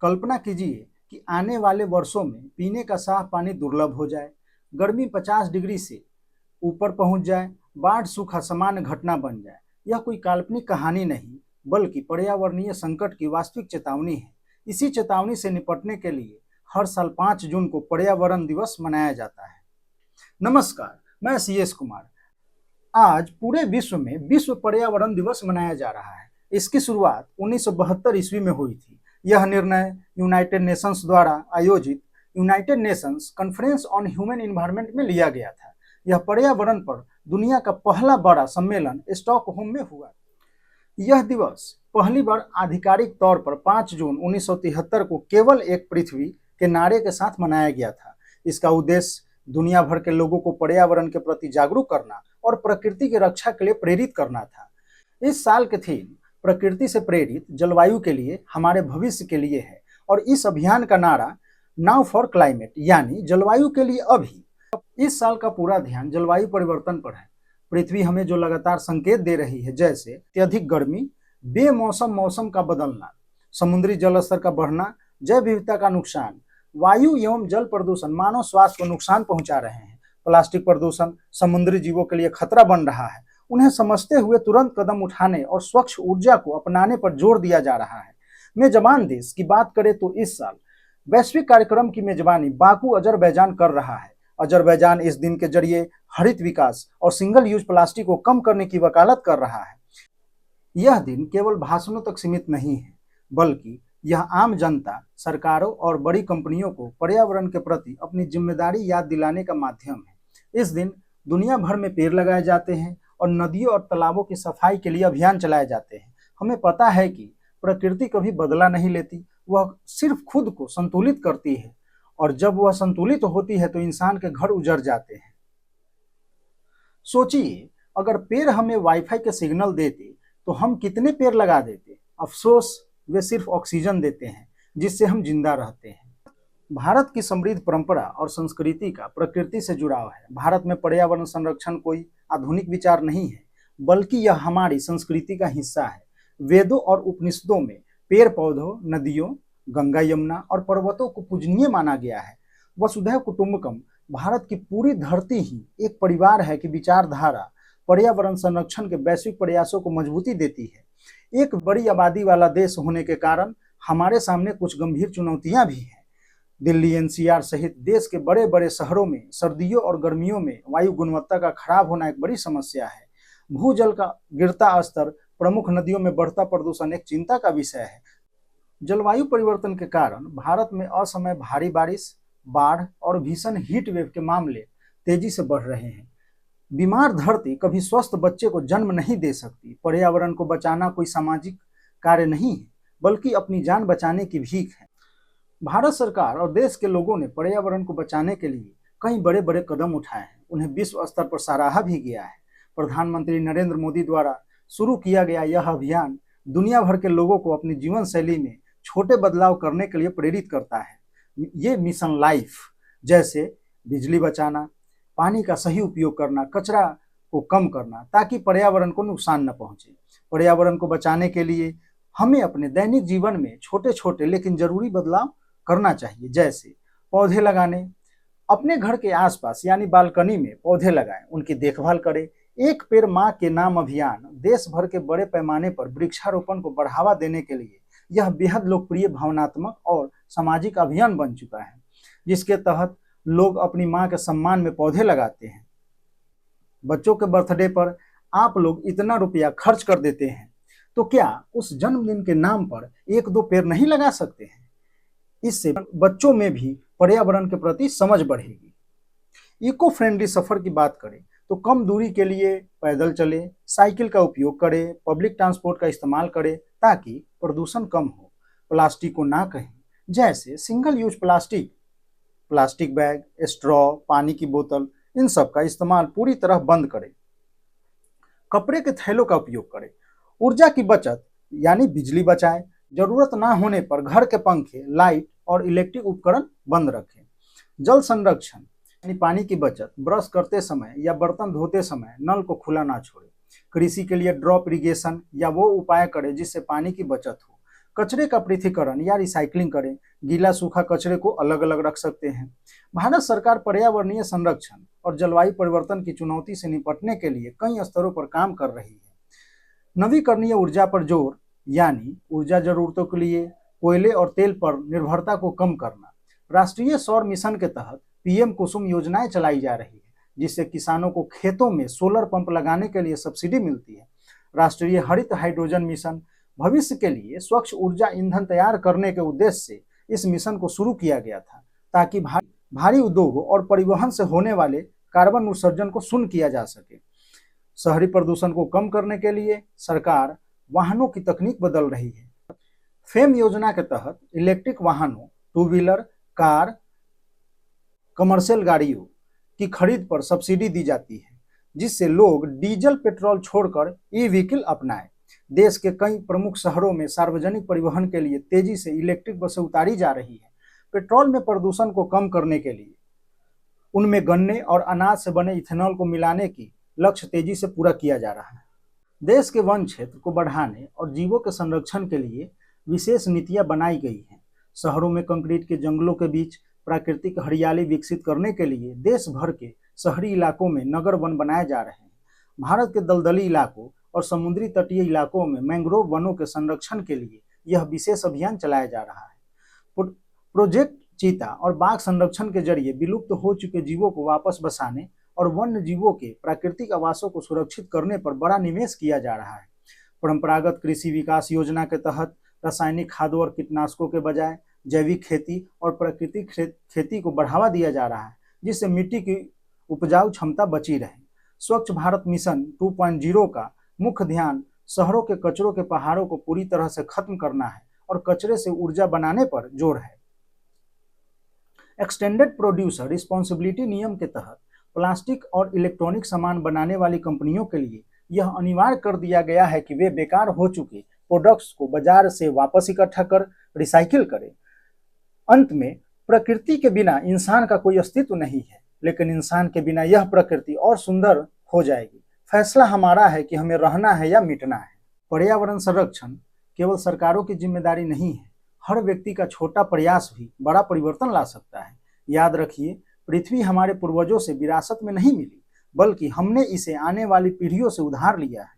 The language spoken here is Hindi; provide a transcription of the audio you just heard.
कल्पना कीजिए कि आने वाले वर्षों में पीने का साफ पानी दुर्लभ हो जाए, गर्मी 50 डिग्री से ऊपर पहुंच जाए, बाढ़ सूखा सामान्य घटना बन जाए। यह कोई काल्पनिक कहानी नहीं, बल्कि पर्यावरणीय संकट की वास्तविक चेतावनी है। इसी चेतावनी से निपटने के लिए हर साल 5 जून को पर्यावरण दिवस मनाया जाता है। नमस्कार, मैं CS कुमार। आज पूरे विश्व में विश्व पर्यावरण दिवस मनाया जा रहा है। इसकी शुरुआत 1972 ईस्वी में हुई थी। यह निर्णय यूनाइटेड नेशंस द्वारा आयोजित United Nations conference on human environment में लिया गया था। यह पर्यावरण पर दुनिया का पहला बड़ा सम्मेलन स्टॉकहोम में हुआ। यह दिवस पहली बार आधिकारिक तौर पर 5 जून 1973 को केवल एक पृथ्वी के नारे के साथ मनाया गया था। इसका उद्देश्य दुनिया भर के लोगों को पर्यावरण के प्रति जागरूक करना और प्रकृति की रक्षा के लिए प्रेरित करना था। इस साल के थीम प्रकृति से प्रेरित जलवायु के लिए हमारे भविष्य के लिए है और इस अभियान का नारा नाउ फॉर क्लाइमेट यानी जलवायु के लिए अभी। इस साल का पूरा ध्यान जलवायु परिवर्तन पर है। पृथ्वी हमें जो लगातार संकेत दे रही है, जैसे अत्यधिक गर्मी, बेमौसम मौसम का बदलना, समुद्री जल स्तर का बढ़ना, जैव विविधता का नुकसान, वायु एवं जल प्रदूषण मानव स्वास्थ्य को नुकसान पहुंचा रहे हैं। प्लास्टिक प्रदूषण समुद्री जीवों के लिए खतरा बन रहा है। उन्हें समझते हुए तुरंत कदम उठाने और स्वच्छ ऊर्जा को अपनाने पर जोर दिया जा रहा है। मेजबान देश की बात करें तो इस साल वैश्विक कार्यक्रम की मेजबानी बाकू अजरबैजान कर रहा है। अजरबैजान इस दिन के जरिए हरित विकास और सिंगल यूज प्लास्टिक को कम करने की वकालत कर रहा है। यह दिन केवल भाषणों तक सीमित नहीं है, बल्कि यह आम जनता, सरकारों और बड़ी कंपनियों को पर्यावरण के प्रति अपनी जिम्मेदारी याद दिलाने का माध्यम है। इस दिन दुनिया भर में पेड़ लगाए जाते हैं और नदियों और तालाबों की सफाई के लिए अभियान चलाए जाते हैं। हमें पता है कि प्रकृति कभी बदला नहीं लेती, वह सिर्फ खुद को संतुलित करती है और जब वह संतुलित होती है तो इंसान के घर उजड़ जाते हैं। सोचिए, अगर पेड़ हमें वाईफाई के सिग्नल देते तो हम कितने पेड़ लगा देते। अफसोस, वे सिर्फ ऑक्सीजन देते हैं जिससे हम जिंदा रहते हैं। भारत की समृद्ध परंपरा और संस्कृति का प्रकृति से जुड़ाव है। भारत में पर्यावरण संरक्षण कोई आधुनिक विचार नहीं है, बल्कि यह हमारी संस्कृति का हिस्सा है। वेदों और उपनिषदों में पेड़ पौधों, नदियों, गंगा यमुना और पर्वतों को पूजनीय माना गया है। वसुधैव कुटुंबकम, भारत की पूरी धरती ही एक परिवार है कि विचारधारा पर्यावरण संरक्षण के वैश्विक प्रयासों को मजबूती देती है। एक बड़ी आबादी वाला देश होने के कारण हमारे सामने कुछ गंभीर चुनौतियां भी हैं। दिल्ली NCR सहित देश के बड़े बड़े शहरों में सर्दियों और गर्मियों में वायु गुणवत्ता का खराब होना एक बड़ी समस्या है। भूजल का गिरता स्तर, प्रमुख नदियों में बढ़ता प्रदूषण एक चिंता का विषय है। जलवायु परिवर्तन के कारण भारत में असमय भारी बारिश, बाढ़ और भीषण हीट वेव के मामले तेजी से बढ़ रहे हैं। बीमार धरती कभी स्वस्थ बच्चे को जन्म नहीं दे सकती। पर्यावरण को बचाना कोई सामाजिक कार्य नहीं है, बल्कि अपनी जान बचाने की भीख है। भारत सरकार और देश के लोगों ने पर्यावरण को बचाने के लिए कई बड़े बड़े कदम उठाए हैं। उन्हें विश्व स्तर पर सराहा भी गया है। प्रधानमंत्री नरेंद्र मोदी द्वारा शुरू किया गया यह अभियान दुनिया भर के लोगों को अपनी जीवन शैली में छोटे बदलाव करने के लिए प्रेरित करता है। ये मिशन लाइफ, जैसे बिजली बचाना, पानी का सही उपयोग करना, कचरा को कम करना ताकि पर्यावरण को नुकसान न पहुंचे। पर्यावरण को बचाने के लिए हमें अपने दैनिक जीवन में छोटे छोटे लेकिन जरूरी बदलाव करना चाहिए, जैसे पौधे लगाने। अपने घर के आसपास यानी बालकनी में पौधे लगाएं, उनकी देखभाल करें। एक पेड़ माँ के नाम अभियान देश भर के बड़े पैमाने पर वृक्षारोपण को बढ़ावा देने के लिए यह बेहद लोकप्रिय, भावनात्मक और सामाजिक अभियान बन चुका है, जिसके तहत लोग अपनी माँ के सम्मान में पौधे लगाते हैं। बच्चों के बर्थडे पर आप लोग इतना रुपया खर्च कर देते हैं, तो क्या उस जन्मदिन के नाम पर 1-2 पेड़ नहीं लगा सकते हैं? इससे बच्चों में भी पर्यावरण के प्रति समझ बढ़ेगी। इको फ्रेंडली सफर की बात करें तो कम दूरी के लिए पैदल चले, साइकिल का उपयोग करें, पब्लिक ट्रांसपोर्ट का इस्तेमाल करें ताकि प्रदूषण कम हो। प्लास्टिक को ना कहें, जैसे single use plastic, plastic bag, straw, पानी की बोतल, इन सब का इस्तेमाल पूरी तरह बंद करें। कपड़े के थैलों का उपयोग करें। ऊर्जा की बचत यानी बिजली बचाएं। जरूरत ना होने पर घर के पंखे, लाइट और इलेक्ट्रिक उपकरण बंद रखें। जल संरक्षण यानी पानी की बचत। ब्रश करते समय या बर्तन धोते समय नल को खुला ना छोड़ें। कृषि के लिए ड्रॉप इरिगेशन या वो उपाय करें जिससे पानी की बचत हो। कचरे का पृथक्करण या रिसाइकलिंग करें, गीला सूखा कचरे को अलग अलग रख सकते हैं। भारत सरकार पर्यावरणीय संरक्षण और जलवायु परिवर्तन की चुनौती से निपटने के लिए कई स्तरों पर काम कर रही है। नवीकरणीय ऊर्जा पर जोर, यानी ऊर्जा जरूरतों के लिए कोयले और तेल पर निर्भरता को कम करना। राष्ट्रीय सौर मिशन के तहत पीएम कुसुम योजनाएं चलाई जा रही है, जिससे किसानों को खेतों में सोलर पंप लगाने के लिए सब्सिडी मिलती है। राष्ट्रीय हरित हाइड्रोजन मिशन, भविष्य के लिए स्वच्छ ऊर्जा ईंधन तैयार करने के उद्देश्य से इस मिशन को शुरू किया गया था, ताकि भारी उद्योगों और परिवहन से होने वाले कार्बन उत्सर्जन को शून्य किया जा सके। शहरी प्रदूषण को कम करने के लिए सरकार वाहनों की तकनीक बदल रही है। फेम योजना के तहत इलेक्ट्रिक वाहनों, टू व्हीलर, कार, कमर्शियल गाड़ियों की खरीद पर सब्सिडी दी जाती है, जिससे लोग डीजल पेट्रोल छोड़कर ई व्हीकल अपनाएं। देश के कई प्रमुख शहरों में सार्वजनिक परिवहन के लिए तेजी से इलेक्ट्रिक बसें उतारी जा रही है। पेट्रोल में प्रदूषण को कम करने के लिए उनमें गन्ने और अनाज से बने इथेनॉल को मिलाने की लक्ष्य तेजी से पूरा किया जा रहा है। देश के वन क्षेत्र को बढ़ाने और जीवों के संरक्षण के लिए विशेष नीतियां बनाई गई हैं। शहरों में कंक्रीट के जंगलों के बीच प्राकृतिक हरियाली विकसित करने के लिए देश भर के शहरी इलाकों में नगर वन बनाए जा रहे हैं। भारत के दलदली इलाकों और समुद्री तटीय इलाकों में मैंग्रोव वनों के संरक्षण के लिए यह विशेष अभियान चलाया जा रहा है। प्रोजेक्ट चीता और बाघ संरक्षण के जरिए विलुप्त हो चुके जीवों को वापस बसाने और वन्य जीवों के प्राकृतिक आवासों को सुरक्षित करने पर बड़ा निवेश किया जा रहा है। परंपरागत कृषि विकास योजना के तहत रासायनिक खादों और कीटनाशकों के बजाय जैविक खेती और प्राकृतिक खेती को बढ़ावा दिया जा रहा है, जिससे मिट्टी की उपजाऊ क्षमता बची रहे। स्वच्छ भारत मिशन 2.0 का मुख्य ध्यान शहरों के कचरों के पहाड़ों को पूरी तरह से खत्म करना है और कचरे से ऊर्जा बनाने पर जोर है। एक्सटेंडेड प्रोड्यूसर रिस्पॉन्सिबिलिटी नियम के तहत प्लास्टिक और इलेक्ट्रॉनिक सामान बनाने वाली कंपनियों के लिए यह अनिवार्य कर दिया गया है कि वे बेकार हो चुके प्रोडक्ट्स को बाजार से वापस इकट्ठा कर रिसाइकिल करें। अंत में, प्रकृति के बिना इंसान का कोई अस्तित्व नहीं है, लेकिन इंसान के बिना यह प्रकृति और सुंदर हो जाएगी। फैसला हमारा है कि हमें रहना है या मिटना है। पर्यावरण संरक्षण केवल सरकारों की जिम्मेदारी नहीं है, हर व्यक्ति का छोटा प्रयास भी बड़ा परिवर्तन ला सकता है। याद रखिए, पृथ्वी हमारे पूर्वजों से विरासत में नहीं मिली, बल्कि हमने इसे आने वाली पीढ़ियों से उधार लिया है।